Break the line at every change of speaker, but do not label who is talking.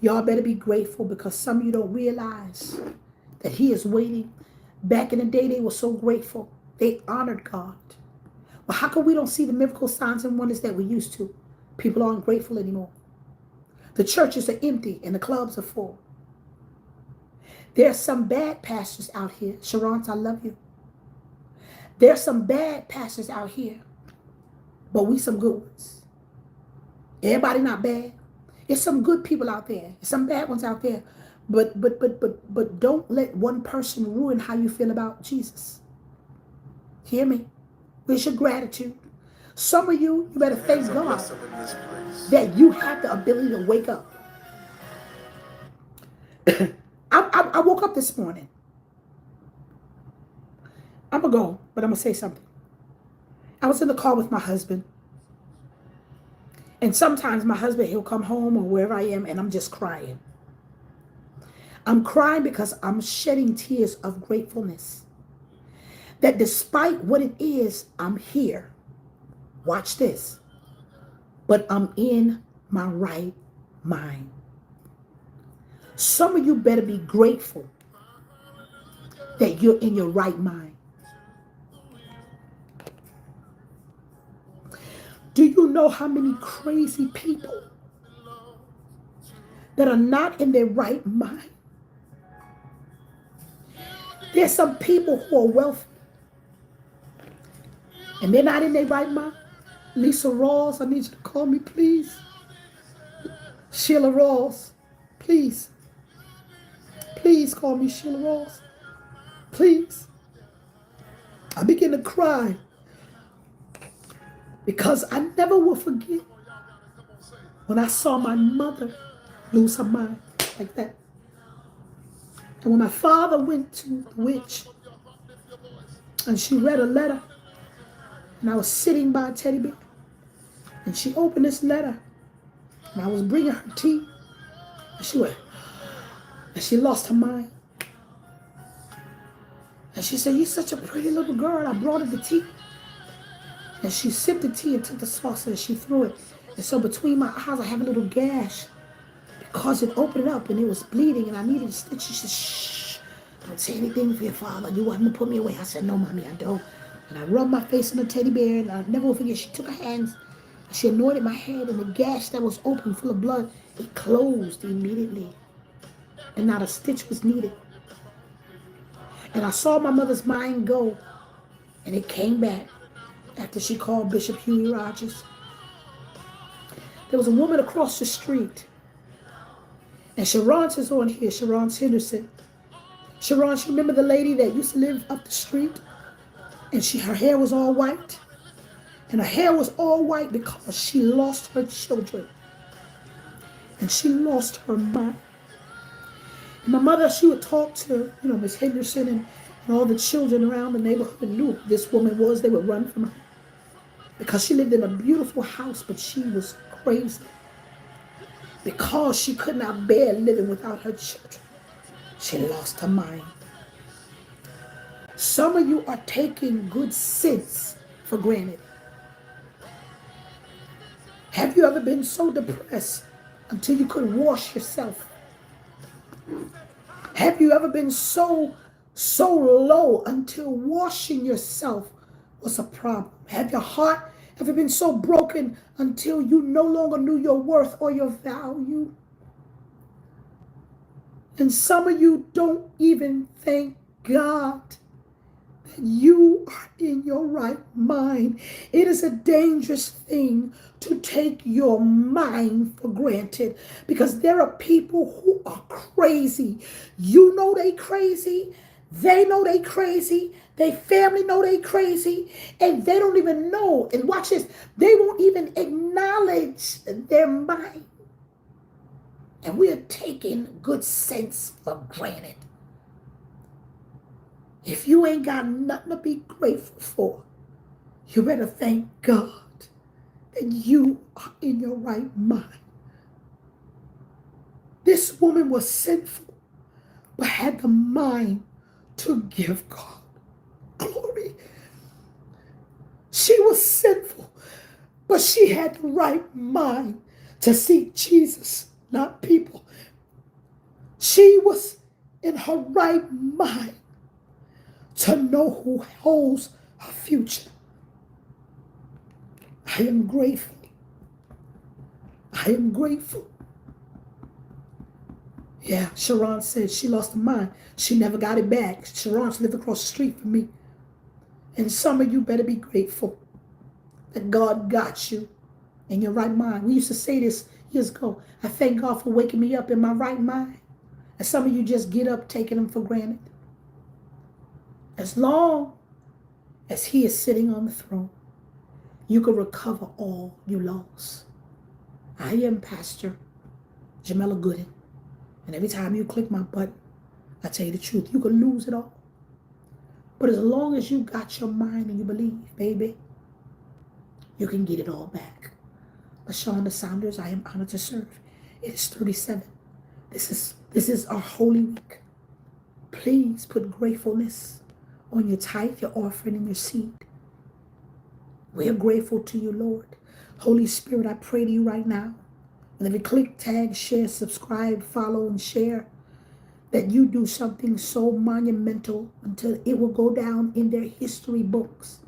Y'all better be grateful because some of you don't realize that he is waiting. Back in the day, they were so grateful. They honored God. Well, how come we don't see the miracle signs and wonders that we used to? People aren't grateful anymore. The churches are empty and the clubs are full. There are some bad pastors out here. Sharon, I love you. There's some bad pastors out here, but we some good ones. Everybody not bad. There's some good people out there. There's some bad ones out there. But don't let one person ruin how you feel about Jesus. Hear me? Where's your gratitude? Some of you, you better thank God that you have the ability to wake up. I woke up this morning. I'm going to go, but I'm going to say something. I was in the car with my husband. And sometimes my husband, he'll come home or wherever I am, and I'm just crying. I'm crying because I'm shedding tears of gratefulness. That despite what it is, I'm here. Watch this. But I'm in my right mind. Some of you better be grateful that you're in your right mind. Do you know how many crazy people that are not in their right mind? There's some people who are wealthy and they're not in their right mind. Lisa Rawls, I need you to call me, please. Sheila Rawls, please. Please call me Sheila Rawls. Please. I begin to cry because I never will forget when I saw my mother lose her mind like that. And when my father went to the witch and she read a letter, and I was sitting by a teddy bear, and she opened this letter, and I was bringing her tea, and she went, and she lost her mind. And she said, "You're such a pretty little girl. I brought her the tea." And she sipped the tea and took the saucer and she threw it. And so between my eyes, I have a little gash because it opened up and it was bleeding and I needed a stitch. She said, "Shh, don't say anything for your father. You want him to put me away." I said, "No, mommy, I don't." And I rubbed my face on the teddy bear and I never will forget. She took her hands and she anointed my head and the gash that was open full of blood, it closed immediately. And not a stitch was needed. And I saw my mother's mind go and it came back after she called Bishop Huey Rogers. There was a woman across the street. And Sharon's is on here, Sharon's Henderson. Sharon, you remember the lady that used to live up the street? And her hair was all white. And her hair was all white because she lost her children. And she lost her mind. And my mother, she would talk to, Miss Henderson and all the children around the neighborhood knew who this woman was. They would run from her. Because she lived in a beautiful house, but she was crazy. Because she could not bear living without her children. She lost her mind. Some of you are taking good sense for granted. Have you ever been so depressed until you couldn't wash yourself? Have you ever been so low until washing yourself was a problem? Have your heart ever been so broken until you no longer knew your worth or your value? And some of you don't even thank God that you are in your right mind. It is a dangerous thing to take your mind for granted because there are people who are crazy. You know they crazy. They know they crazy. Their family know they crazy. And they don't even know. And watch this. They won't even acknowledge their mind. And we are taking good sense for granted. If you ain't got nothing to be grateful for, you better thank God that you are in your right mind. This woman was sinful, but had the mind to give God glory. She was sinful, but she had the right mind to seek Jesus, not people. She was in her right mind to know who holds her future. I am grateful. I am grateful. Yeah, Sharon said she lost her mind. She never got it back. Sharon's lived across the street from me. And some of you better be grateful that God got you in your right mind. We used to say this years ago. I thank God for waking me up in my right mind. And some of you just get up taking Him for granted. As long as He is sitting on the throne, you can recover all you lost. I am Pastor Jamela Gooden. And every time you click my button, I tell you the truth, you can lose it all. But as long as you got your mind and you believe, baby, you can get it all back. LaShonda Saunders, I am honored to serve. It is 37. This is our Holy Week. Please put gratefulness on your tithe, your offering, and your seed. We are grateful to you, Lord. Holy Spirit, I pray to you right now. And if you click, tag, share, subscribe, follow, and share, that you do something so monumental until it will go down in their history books.